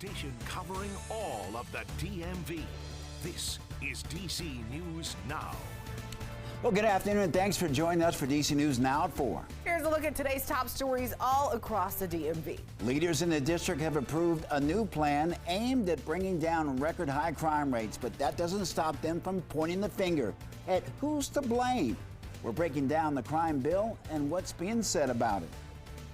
station covering all of the DMV. This is DC News Now. Well, good afternoon, and thanks for joining us for DC News Now at 4. Here's a look at today's top stories all across the DMV. Leaders in the district have approved a new plan aimed at bringing down record high crime rates, but that doesn't stop them from pointing the finger at who's to blame. We're breaking down the crime bill and what's being said about it.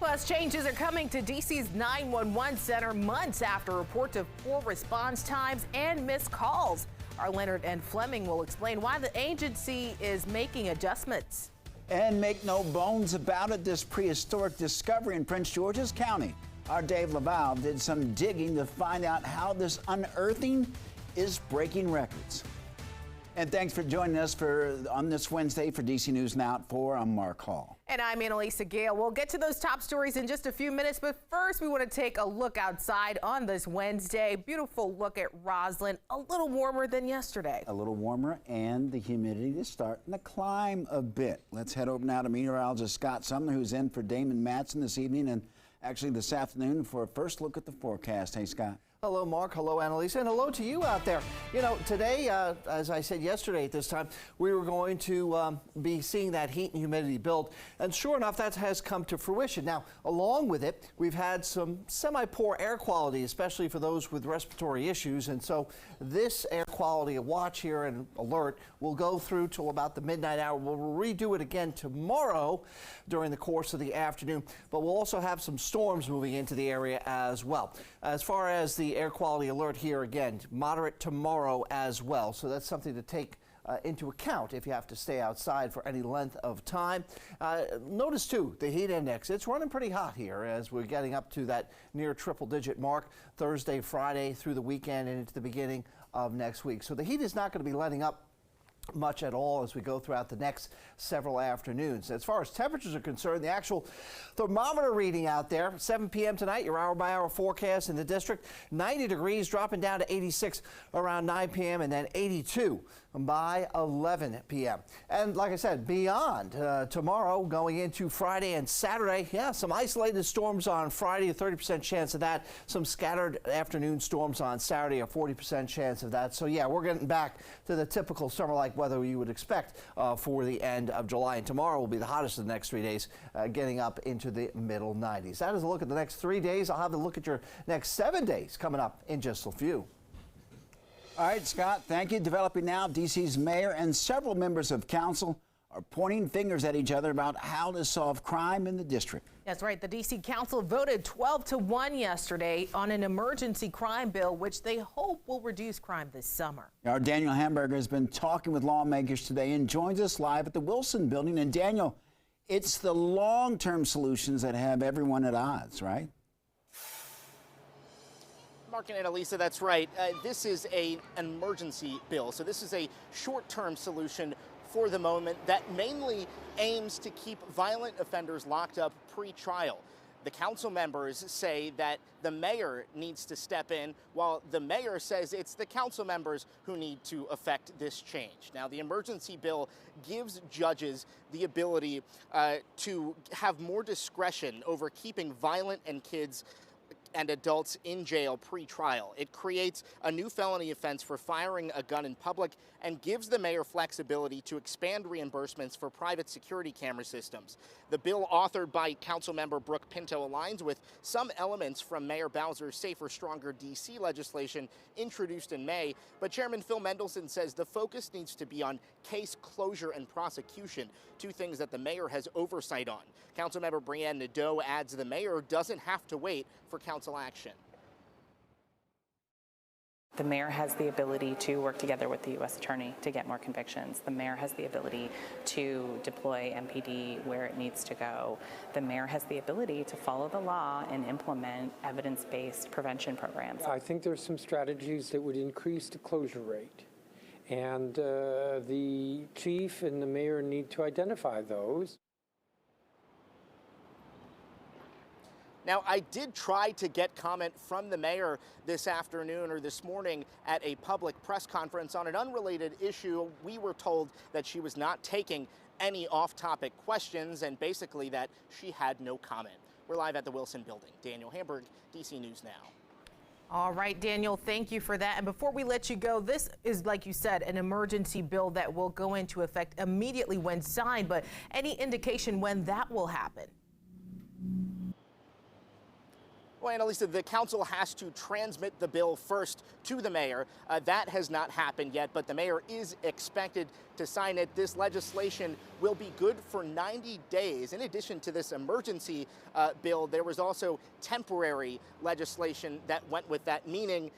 Plus, changes are coming to DC's 911 center months after reports of poor response times and missed calls. Our Leonard and Fleming will explain why the agency is making adjustments. And make no bones about it, this prehistoric discovery in Prince George's County. Our Dave Laval did some digging to find out how this unearthing is breaking records. And thanks for joining us on this Wednesday for DC News Now at 4. I'm Mark Hall. And I'm Annalisa Gale. We'll get to those top stories in just a few minutes, but first we want to take a look outside on this Wednesday. Beautiful look at Roslyn, a little warmer than yesterday. A little warmer, and the humidity is starting to climb a bit. Let's head over now to meteorologist Scott Sumner, who's in for Damon Matson this evening and actually this afternoon for a first look at the forecast. Hey, Scott. Hello, Mark. Hello, Annalisa. And hello to you out there. You know, today, as I said yesterday at this time, we were going to be seeing that heat and humidity build. And sure enough, that has come to fruition. Now, along with it, we've had some semi-poor air quality, especially for those with respiratory issues. And so this air quality watch here and alert will go through till about the midnight hour. We'll redo it again tomorrow during the course of the afternoon. But we'll also have some storms moving into the area as well. As far as the air quality alert here, again, moderate tomorrow as well. So that's something to take into account if you have to stay outside for any length of time. Notice too, the heat index, it's running pretty hot here as we're getting up to that near triple-digit mark Thursday, Friday, through the weekend and into the beginning of next week. So the heat is not going to be letting up much at all as we go throughout the next several afternoons. As far as temperatures are concerned, the actual thermometer reading out there, 7 p.m. tonight, your hour-by-hour forecast in the district, 90 degrees, dropping down to 86 around 9 p.m. and then 82 by 11 p.m. And like I said, beyond tomorrow, going into Friday and Saturday, yeah, some isolated storms on Friday, a 30% chance of that. Some scattered afternoon storms on Saturday, a 40% chance of that. So yeah, we're getting back to the typical summer-like weather you would expect for the end of July. And tomorrow will be the hottest of the next 3 days, getting up into the middle 90s. That is a look at the next 3 days. I'll have a look at your next 7 days coming up in just a few. All right, Scott, thank you. Developing now, DC's mayor and several members of council are pointing fingers at each other about how to solve crime in the district. That's right. The DC Council voted 12-1 yesterday on an emergency crime bill, which they hope will reduce crime this summer. Our Daniel Hamburger has been talking with lawmakers today and joins us live at the Wilson Building. And Daniel, it's the long-term solutions that have everyone at odds, right? Mark and Annalisa, that's right. This is an emergency bill, so this is a short-term solution for the moment that mainly aims to keep violent offenders locked up pre-trial. The council members say that the mayor needs to step in, while the mayor says it's the council members who need to effect this change. Now, the emergency bill gives judges the ability to have more discretion over keeping violent and kids and adults in jail pre-trial. It creates a new felony offense for firing a gun in public and gives the mayor flexibility to expand reimbursements for private security camera systems. The bill, authored by Councilmember Brooke Pinto, aligns with some elements from Mayor Bowser's Safer, Stronger DC legislation introduced in May, but Chairman Phil Mendelson says the focus needs to be on case closure and prosecution, two things that the mayor has oversight on. Councilmember Brianne Nadeau adds the mayor doesn't have to wait for council action. The mayor has the ability to work together with the U.S. Attorney to get more convictions. The mayor has the ability to deploy MPD where it needs to go. The mayor has the ability to follow the law and implement evidence-based prevention programs. I think there's some strategies that would increase the closure rate. And the chief and the mayor need to identify those. Now, I did try to get comment from the mayor this afternoon or this morning at a public press conference on an unrelated issue. We were told that she was not taking any off-topic questions and basically that she had no comment. We're live at the Wilson Building. Daniel Hamburg, DC News Now. All right, Daniel, thank you for that. And before we let you go, this is, like you said, an emergency bill that will go into effect immediately when signed, but any indication when that will happen? Well, Annalisa, the council has to transmit the bill first to the mayor. That has not happened yet, but the mayor is expected to sign it. This legislation will be good for 90 days. In addition to this emergency bill, there was also temporary legislation that went with that, meaning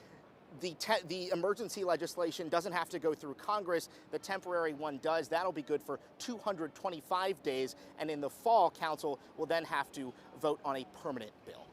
the emergency legislation doesn't have to go through Congress. The temporary one does. That'll be good for 225 days. And in the fall, council will then have to vote on a permanent bill.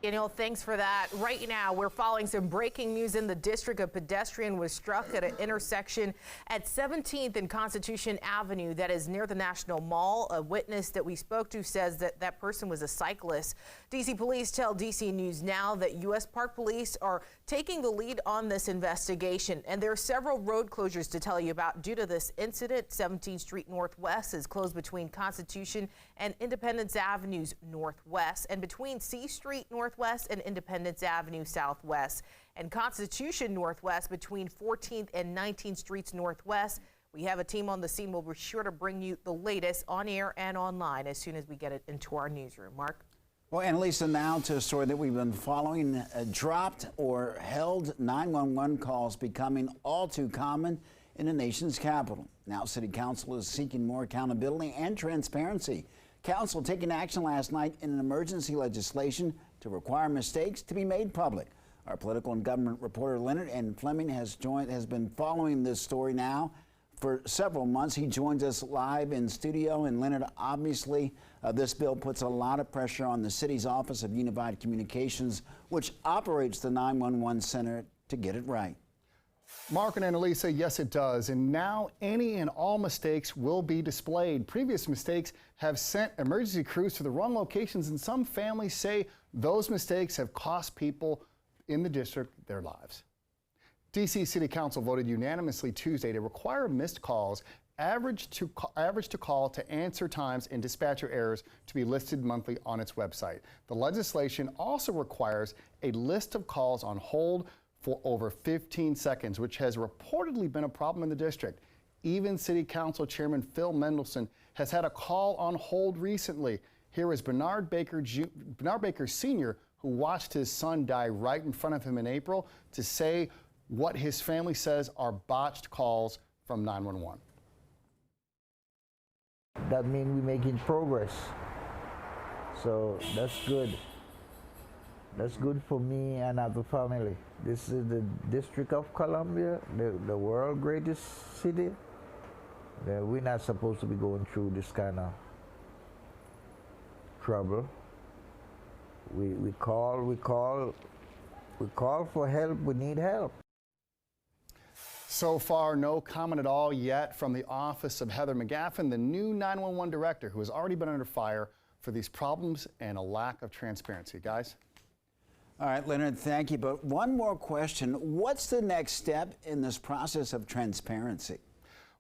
Daniel, thanks for that. Right now, we're following some breaking news in the district. A pedestrian was struck at an intersection at 17th and Constitution Avenue that is near the National Mall. A witness that we spoke to says that that person was a cyclist. D.C. police tell D.C. News Now that U.S. Park Police are taking the lead on this investigation. And there are several road closures to tell you about due to this incident. 17th Street Northwest is closed between Constitution and Independence Avenues Northwest, and between C Street Northwest and Independence Avenue Southwest, and Constitution Northwest between 14th and 19th Streets Northwest. We have a team on the scene. We'll be sure to bring you the latest on air and online as soon as we get it into our newsroom. Mark? Well, Annalisa, now to a story that we've been following. Dropped or held 911 calls becoming all too common in the nation's capital. Now City Council is seeking more accountability and transparency. Council taking action last night in an emergency legislation to require mistakes to be made public. Our political and government reporter Leonard N. Fleming has been following this story now for several months. He joins us live in studio. And Leonard, obviously, this bill puts a lot of pressure on the city's Office of Unified Communications, which operates the 911 center, to get it right. Mark and Annalisa, yes, it does. And now any and all mistakes will be displayed. Previous mistakes have sent emergency crews to the wrong locations, and some families say those mistakes have cost people in the district their lives. D.C. City Council voted unanimously Tuesday to require missed calls, average to call to answer times, and dispatcher errors to be listed monthly on its website. The legislation also requires a list of calls on hold for over 15 seconds, which has reportedly been a problem in the district. Even City Council Chairman Phil Mendelson has had a call on hold recently. Here is Bernard Baker Sr., who watched his son die right in front of him in April, to say what his family says are botched calls from 911. That means we're making progress. So that's good. That's good for me and the family. This is the District of Columbia, the world's greatest city. We're not supposed to be going through this kind of trouble. We call for help. We need help. So far, no comment at all yet from the office of Heather McGaffin, the new 911 director, who has already been under fire for these problems and a lack of transparency. Guys? All right, Leonard, thank you. But one more question. What's the next step in this process of transparency?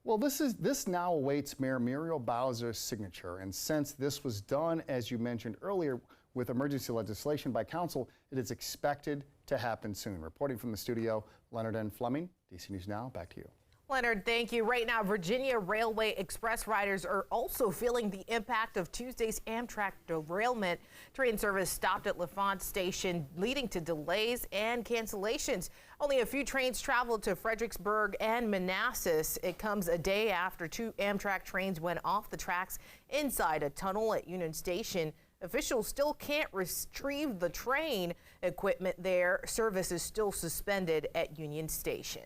Well, this now awaits Mayor Muriel Bowser's signature. And since this was done, as you mentioned earlier, with emergency legislation by council, it is expected to happen soon. Reporting from the studio, Leonard N. Fleming, DC News Now, back to you. Leonard, thank you. Right now, Virginia Railway Express riders are also feeling the impact of Tuesday's Amtrak derailment. Train service stopped at L'Enfant Station, leading to delays and cancellations. Only a few trains traveled to Fredericksburg and Manassas. It comes a day after 2 Amtrak trains went off the tracks inside a tunnel at Union Station. Officials still can't retrieve the train equipment there. Service is still suspended at Union Station.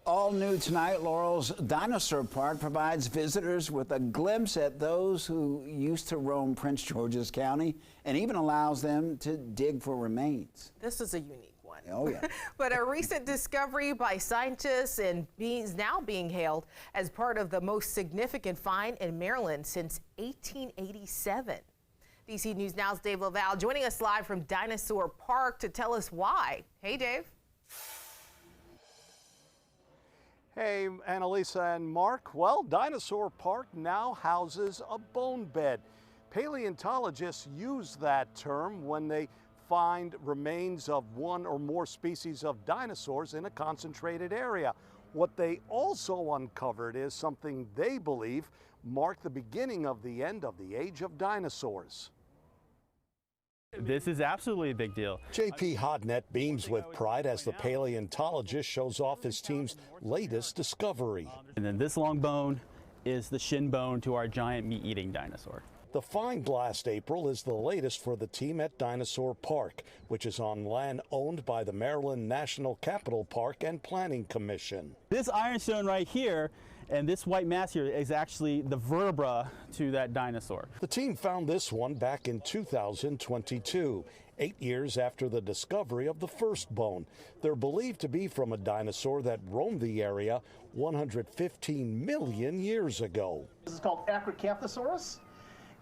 All new tonight, Laurel's Dinosaur Park provides visitors with a glimpse at those who used to roam Prince George's County, and even allows them to dig for remains. This is a unique one. Oh, yeah. But a recent discovery by scientists and is now being hailed as part of the most significant find in Maryland since 1887. DC News Now's Dave Laval joining us live from Dinosaur Park to tell us why. Hey, Dave. Hey, Annalisa and Mark. Well, Dinosaur Park now houses a bone bed. Paleontologists use that term when they find remains of one or more species of dinosaurs in a concentrated area. What they also uncovered is something they believe marked the beginning of the end of the age of dinosaurs. This is absolutely a big deal. JP Hodnett beams with pride as the paleontologist shows off his team's latest discovery. And then this long bone is the shin bone to our giant meat-eating dinosaur. The find last April is the latest for the team at Dinosaur Park, which is on land owned by the Maryland National Capital Park and Planning Commission. This ironstone right here and this white mass here is actually the vertebra to that dinosaur. The team found this one back in 2022, 8 years after the discovery of the first bone. They're believed to be from a dinosaur that roamed the area 115 million years ago. This is called Acrocanthosaurus.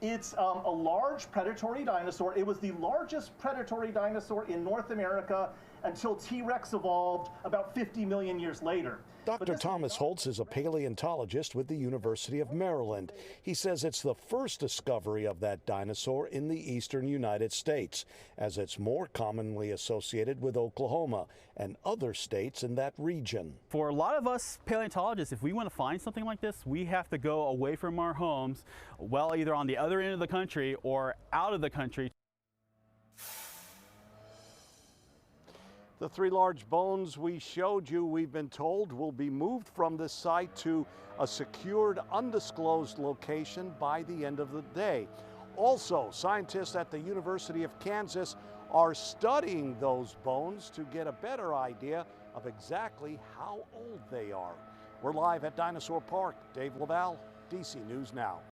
It's a large predatory dinosaur. It was the largest predatory dinosaur in North America until T-Rex evolved about 50 million years later. Dr. Thomas Holtz is a paleontologist with the University of Maryland. He says it's the first discovery of that dinosaur in the eastern United States, as it's more commonly associated with Oklahoma and other states in that region. For a lot of us paleontologists, if we want to find something like this, we have to go away from our homes, well, either on the other end of the country or out of the country. The three large bones we showed you, we've been told, will be moved from this site to a secured, undisclosed location by the end of the day. Also, scientists at the University of Kansas are studying those bones to get a better idea of exactly how old they are. We're live at Dinosaur Park. Dave Laval, DC News Now.